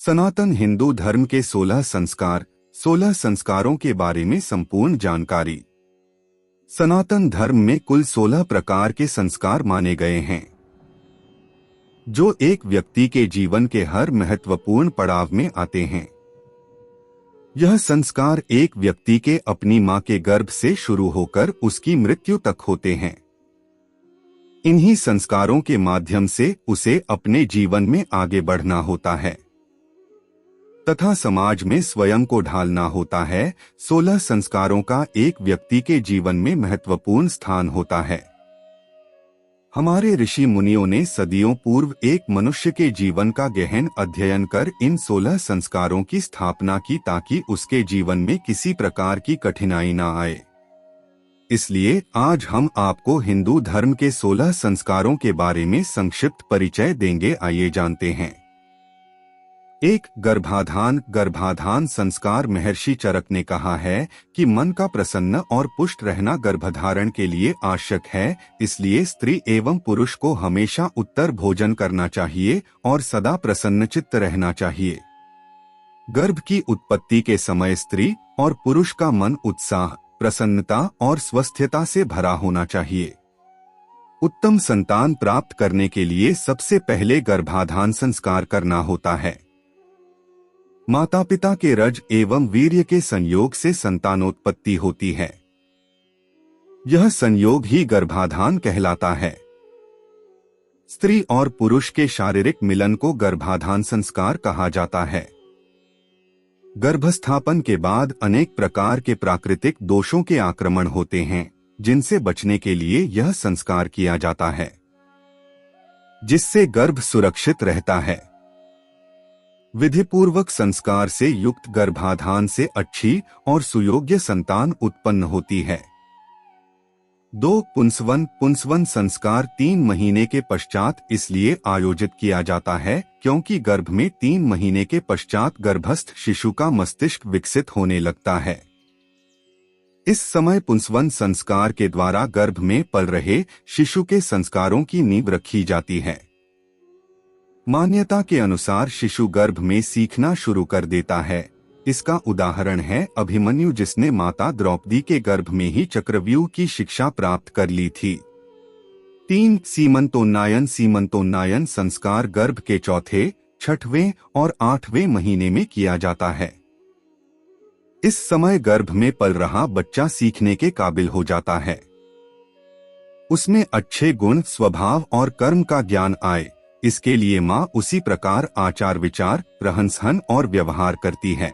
सनातन हिंदू धर्म के 16 संस्कार, 16 संस्कारों के बारे में संपूर्ण जानकारी। सनातन धर्म में कुल 16 प्रकार के संस्कार माने गए हैं, जो एक व्यक्ति के जीवन के हर महत्वपूर्ण पड़ाव में आते हैं। यह संस्कार एक व्यक्ति के अपनी मां के गर्भ से शुरू होकर उसकी मृत्यु तक होते हैं। इन्हीं संस्कारों के माध्यम से उसे अपने जीवन में आगे बढ़ना होता है तथा समाज में स्वयं को ढालना होता है। 16 संस्कारों का एक व्यक्ति के जीवन में महत्वपूर्ण स्थान होता है। हमारे ऋषि मुनियों ने सदियों पूर्व एक मनुष्य के जीवन का गहन अध्ययन कर इन 16 संस्कारों की स्थापना की ताकि उसके जीवन में किसी प्रकार की कठिनाई न आए। इसलिए आज हम आपको हिंदू धर्म के 16 संस्कारों के बारे में संक्षिप्त परिचय देंगे। आइए जानते हैं। 1. गर्भाधान संस्कार। महर्षि चरक ने कहा है कि मन का प्रसन्न और पुष्ट रहना गर्भधारण के लिए आवश्यक है, इसलिए स्त्री एवं पुरुष को हमेशा उत्तर भोजन करना चाहिए और सदा प्रसन्नचित्त रहना चाहिए। गर्भ की उत्पत्ति के समय स्त्री और पुरुष का मन उत्साह, प्रसन्नता और स्वस्थता से भरा होना चाहिए। उत्तम संतान प्राप्त करने के लिए सबसे पहले गर्भाधान संस्कार करना होता है। माता पिता के रज एवं वीर्य के संयोग से संतानोत्पत्ति होती है। यह संयोग ही गर्भाधान कहलाता है। स्त्री और पुरुष के शारीरिक मिलन को गर्भाधान संस्कार कहा जाता है। गर्भस्थापन के बाद अनेक प्रकार के प्राकृतिक दोषों के आक्रमण होते हैं, जिनसे बचने के लिए यह संस्कार किया जाता है, जिससे गर्भ सुरक्षित रहता है। विधिपूर्वक संस्कार से युक्त गर्भाधान से अच्छी और सुयोग्य संतान उत्पन्न होती है। 2. पुंसवन संस्कार। 3 महीने के पश्चात इसलिए आयोजित किया जाता है क्योंकि गर्भ में 3 महीने के पश्चात गर्भस्थ शिशु का मस्तिष्क विकसित होने लगता है। इस समय पुंसवन संस्कार के द्वारा गर्भ में पल रहे शिशु के संस्कारों की नींव रखी जाती है। मान्यता के अनुसार शिशु गर्भ में सीखना शुरू कर देता है। इसका उदाहरण है अभिमन्यु, जिसने माता द्रौपदी के गर्भ में ही चक्रव्यूह की शिक्षा प्राप्त कर ली थी। 3. सीमंतोन्नयन संस्कार गर्भ के चौथे, छठवें और 8वें महीने में किया जाता है। इस समय गर्भ में पल रहा बच्चा सीखने के काबिल हो जाता है। उसमें अच्छे गुण, स्वभाव और कर्म का ज्ञान आए, इसके लिए माँ उसी प्रकार आचार विचार, रहन सहन और व्यवहार करती है।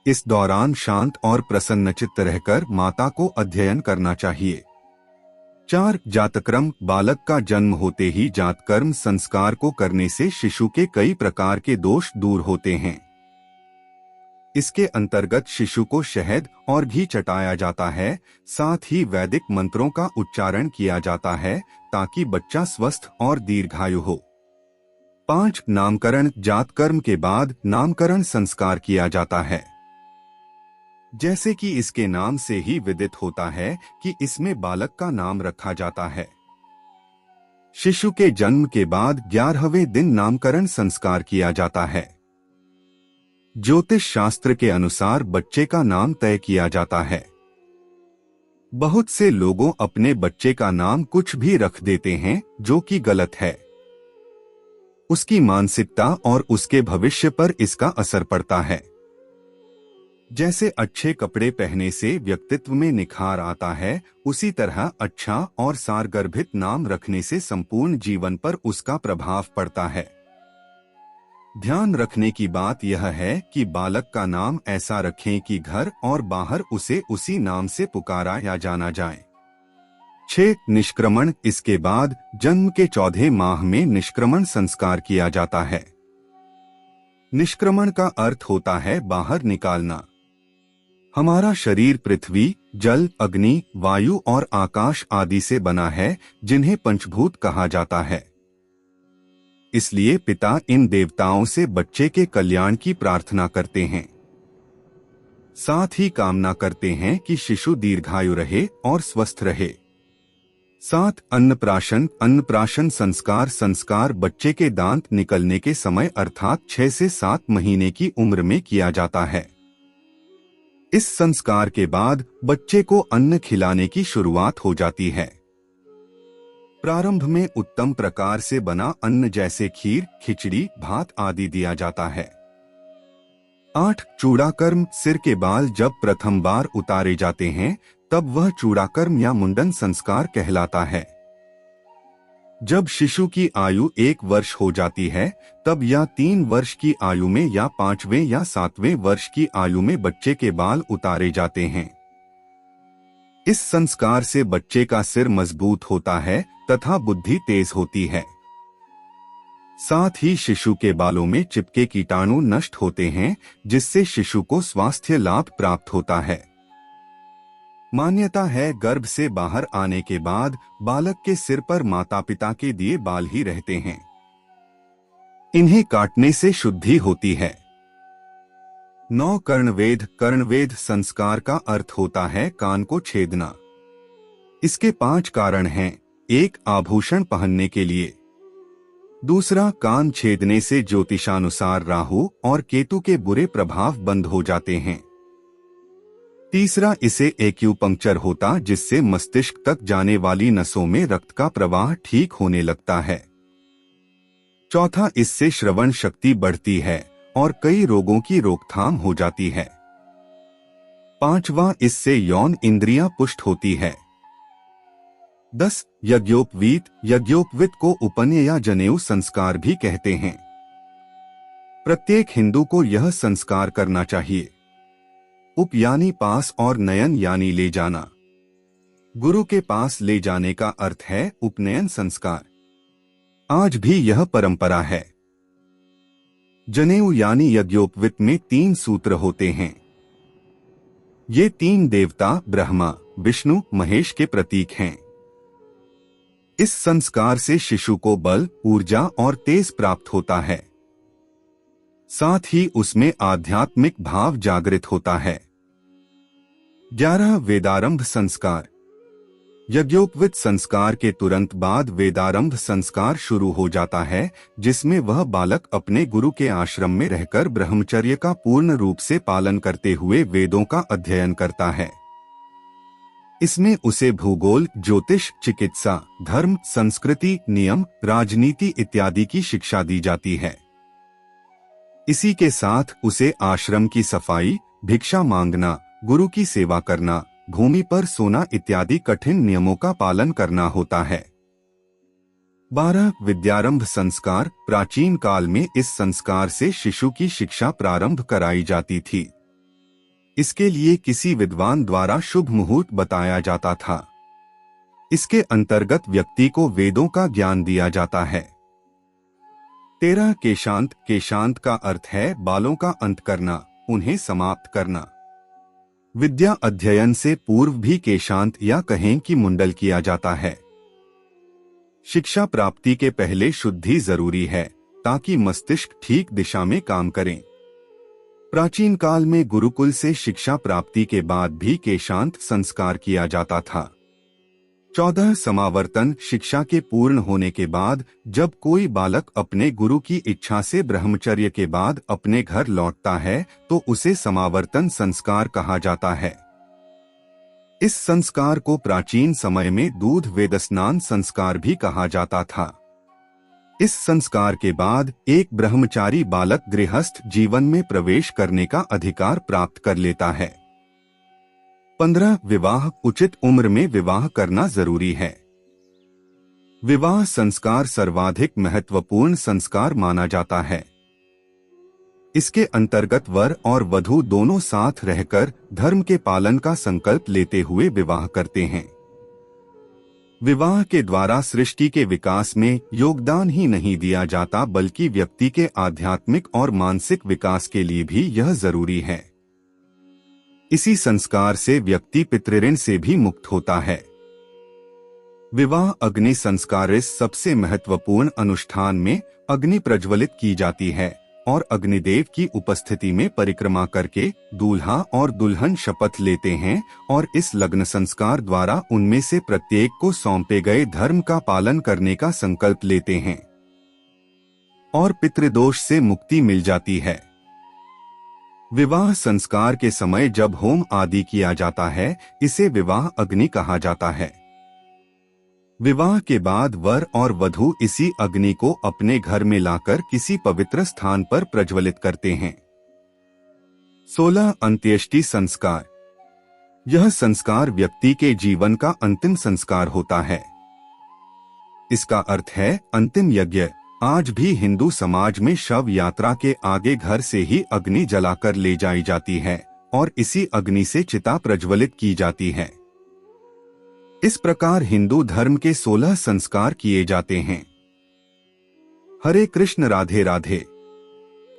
इस दौरान शांत और प्रसन्नचित्त रहकर माता को अध्ययन करना चाहिए। 4. जातकर्म। बालक का जन्म होते ही जातकर्म संस्कार को करने से शिशु के कई प्रकार के दोष दूर होते हैं। इसके अंतर्गत शिशु को शहद और घी चटाया जाता है, साथ ही वैदिक मंत्रों का उच्चारण किया जाता है ताकि बच्चा स्वस्थ और दीर्घायु हो। 5. नामकरण। जातकर्म के बाद नामकरण संस्कार किया जाता है। जैसे कि इसके नाम से ही विदित होता है कि इसमें बालक का नाम रखा जाता है। शिशु के जन्म के बाद 11वें दिन नामकरण संस्कार किया जाता है। ज्योतिष शास्त्र के अनुसार बच्चे का नाम तय किया जाता है। बहुत से लोगों अपने बच्चे का नाम कुछ भी रख देते हैं, जो कि गलत है। उसकी मानसिकता और उसके भविष्य पर इसका असर पड़ता है। जैसे अच्छे कपड़े पहनने से व्यक्तित्व में निखार आता है, उसी तरह अच्छा और सारगर्भित नाम रखने से संपूर्ण जीवन पर उसका प्रभाव पड़ता है। ध्यान रखने की बात यह है कि बालक का नाम ऐसा रखें कि घर और बाहर उसे उसी नाम से पुकारा या जाना जाए। 6. निष्क्रमण। इसके बाद जन्म के 14वें माह में निष्क्रमण संस्कार किया जाता है। निष्क्रमण का अर्थ होता है बाहर निकालना। हमारा शरीर पृथ्वी, जल, अग्नि, वायु और आकाश आदि से बना है, जिन्हें पंचभूत कहा जाता है। इसलिए पिता इन देवताओं से बच्चे के कल्याण की प्रार्थना करते हैं। साथ ही कामना करते हैं कि शिशु दीर्घायु रहे और स्वस्थ रहे। 7 अन्नप्राशन। अन्नप्राशन संस्कार संस्कार बच्चे के दांत निकलने के समय अर्थात 6 से 7 महीने की उम्र में किया जाता है। इस संस्कार के बाद बच्चे को अन्न खिलाने की शुरुआत हो जाती है। प्रारंभ में उत्तम प्रकार से बना अन्न जैसे खीर, खिचड़ी, भात आदि दिया जाता है। 8 चूड़ाकर्म। सिर के बाल जब प्रथम बार उतारे जाते हैं तब वह चूड़ाकर्म या मुंडन संस्कार कहलाता है। जब शिशु की आयु 1 वर्ष हो जाती है तब या 3 वर्ष की आयु में या 5वें या 7वें वर्ष की आयु में बच्चे के बाल उतारे जाते हैं। इस संस्कार से बच्चे का सिर मजबूत होता है तथा बुद्धि तेज होती है। साथ ही शिशु के बालों में चिपके कीटाणु नष्ट होते हैं जिससे शिशु को स्वास्थ्य लाभ प्राप्त होता है। मान्यता है गर्भ से बाहर आने के बाद बालक के सिर पर माता पिता के दिए बाल ही रहते हैं। इन्हें काटने से शुद्धि होती है। 9 कर्णवेध। कर्णवेध संस्कार का अर्थ होता है कान को छेदना। इसके 5 कारण हैं। 1 आभूषण पहनने के लिए। दूसरा, कान छेदने से ज्योतिषानुसार राहु और केतु के बुरे प्रभाव बंद हो जाते हैं। तीसरा, इसे एक्यूपंक्चर होता जिससे मस्तिष्क तक जाने वाली नसों में रक्त का प्रवाह ठीक होने लगता है। चौथा, इससे श्रवण शक्ति बढ़ती है और कई रोगों की रोकथाम हो जाती है। पांचवा, इससे यौन इंद्रियां पुष्ट होती है। 10 यज्ञोपवीत। यज्ञोपवीत को उपनयन या जनेऊ संस्कार भी कहते हैं। प्रत्येक हिंदू को यह संस्कार करना चाहिए। उप यानी पास और नयन यानी ले जाना। गुरु के पास ले जाने का अर्थ है उपनयन संस्कार। आज भी यह परंपरा है। जनेऊ यानी यज्ञोपवीत में 3 सूत्र होते हैं। ये 3 देवता ब्रह्मा, विष्णु, महेश के प्रतीक हैं। इस संस्कार से शिशु को बल, ऊर्जा और तेज प्राप्त होता है। साथ ही उसमें आध्यात्मिक भाव जागृत होता है। 11 वेदारंभ संस्कार। यज्ञोपवीत संस्कार के तुरंत बाद वेदारंभ संस्कार शुरू हो जाता है जिसमें वह बालक अपने गुरु के आश्रम में रहकर ब्रह्मचर्य का पूर्ण रूप से पालन करते हुए वेदों का अध्ययन करता है। इसमें उसे भूगोल, ज्योतिष, चिकित्सा, धर्म, संस्कृति, नियम, राजनीति इत्यादि की शिक्षा दी जाती है। इसी के साथ उसे आश्रम की सफाई, भिक्षा मांगना, गुरु की सेवा करना, भूमि पर सोना इत्यादि कठिन नियमों का पालन करना होता है। 12 विद्यारंभ संस्कार। प्राचीन काल में इस संस्कार से शिशु की शिक्षा प्रारंभ कराई जाती थी। इसके लिए किसी विद्वान द्वारा शुभ मुहूर्त बताया जाता था। इसके अंतर्गत व्यक्ति को वेदों का ज्ञान दिया जाता है। 13 केशांत। केशांत का अर्थ है बालों का अंत करना, उन्हें समाप्त करना। विद्या अध्ययन से पूर्व भी केशांत या कहें कि मुंडल किया जाता है। शिक्षा प्राप्ति के पहले शुद्धि जरूरी है ताकि मस्तिष्क ठीक दिशा में काम करें। प्राचीन काल में गुरुकुल से शिक्षा प्राप्ति के बाद भी केशांत संस्कार किया जाता था। 14 समावर्तन। शिक्षा के पूर्ण होने के बाद जब कोई बालक अपने गुरु की इच्छा से ब्रह्मचर्य के बाद अपने घर लौटता है तो उसे समावर्तन संस्कार कहा जाता है। इस संस्कार को प्राचीन समय में दूध वेदस्नान संस्कार भी कहा जाता था। इस संस्कार के बाद एक ब्रह्मचारी बालक गृहस्थ जीवन में प्रवेश करने का अधिकार प्राप्त कर लेता है। 15 विवाह। उचित उम्र में विवाह करना जरूरी है। विवाह संस्कार सर्वाधिक महत्वपूर्ण संस्कार माना जाता है। इसके अंतर्गत वर और वधू दोनों साथ रहकर धर्म के पालन का संकल्प लेते हुए विवाह करते हैं। विवाह के द्वारा सृष्टि के विकास में योगदान ही नहीं दिया जाता बल्कि व्यक्ति के आध्यात्मिक और मानसिक विकास के लिए भी यह जरूरी है। इसी संस्कार से व्यक्ति पितृऋण से भी मुक्त होता है। विवाह अग्नि संस्कार। इस सबसे महत्वपूर्ण अनुष्ठान में अग्नि प्रज्वलित की जाती है और अग्निदेव की उपस्थिति में परिक्रमा करके दूल्हा और दुल्हन शपथ लेते हैं और इस लग्न संस्कार द्वारा उनमें से प्रत्येक को सौंपे गए धर्म का पालन करने का संकल्प लेते हैं और पितृदोष से मुक्ति मिल जाती है। विवाह संस्कार के समय जब होम आदि किया जाता है, इसे विवाह अग्नि कहा जाता है। विवाह के बाद वर और वधू इसी अग्नि को अपने घर में लाकर किसी पवित्र स्थान पर प्रज्वलित करते हैं। 16 अंत्येष्टि संस्कार। यह संस्कार व्यक्ति के जीवन का अंतिम संस्कार होता है। इसका अर्थ है अंतिम यज्ञ। आज भी हिंदू समाज में शव यात्रा के आगे घर से ही अग्नि जलाकर ले जाई जाती है और इसी अग्नि से चिता प्रज्वलित की जाती है। इस प्रकार हिंदू धर्म के 16 संस्कार किए जाते हैं। हरे कृष्ण, राधे राधे।